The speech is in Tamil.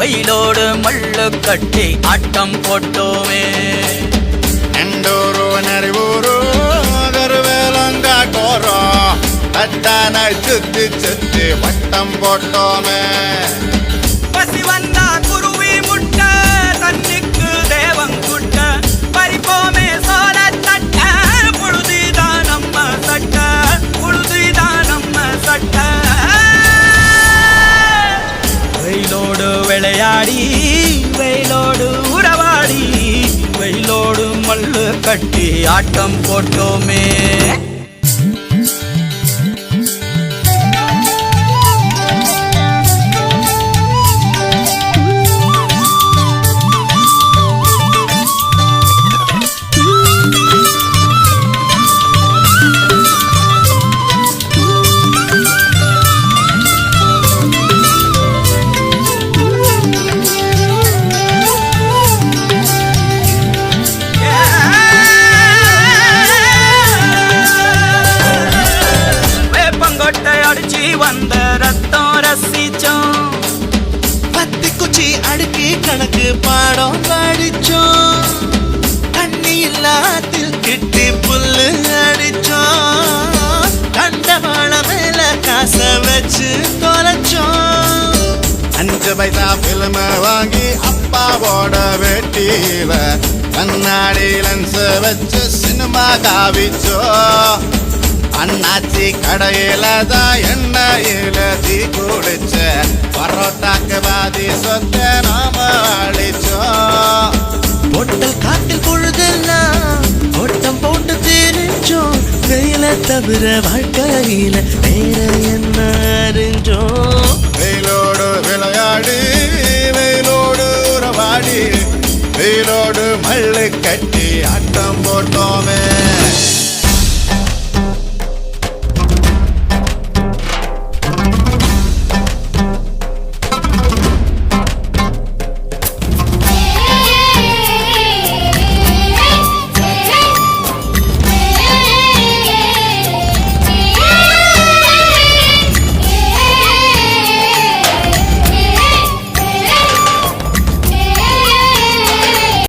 வெயிலோடு மல்லு கட்டி ஆட்டம் போட்டோமே. எண்டூரு நரிவூரு கருவேலங்காட்டோரோ தட்டான சுத்தி சுத்தி வட்டம் போட்டோமே. பசி வந்தா குருவி முட்ட தண்ணிக்கு தேவங்குட்ட பறிப்போமே சோழ தட்ட புழுதிதான் நம்ம சட்ட புழுதிதான் நம்ம சட்ட. வெயிலோடு விளையாடி வெயிலோடு உறவாடி வெயிலோடு மல்லு கட்டி ஆட்டம் போட்டோமே. வந்த ரத்தம் ரசிச்சோம் பத்தி குச்சி அடுக்கி கணக்கு பாடம் படிச்சோம். தண்ணி இல்லாத்தில் கிட்டி புல்லு அடிச்சோம். கண்டவாள மேல காச வச்சு தொலைச்சோம். 5 பைசா பிலிம வாங்கி அப்பாவோட வெட்டியில கண்ணாடி லென்ஸ் வச்சு சினிமா காவிச்சோ. அண்ணாச்சி கடையில தான் எண்ணெயில தீ குளிச்ச பரோட்டாக்கு பாதி சொத்த நாம அழிச்சோம். பொட்டல் காட்டில் பொழுதெல்லாம் ஓட்டம் போட்டு தெரிஞ்சோம். வெயில தவிர வாழ்க்கையில வேற என்ன அறிஞ்சோம். வெயிலோடு விளையாடி வெயிலோடு உறவாடி வெயிலோடு மல்லு கட்டி ஆட்டம் போட்டோமே.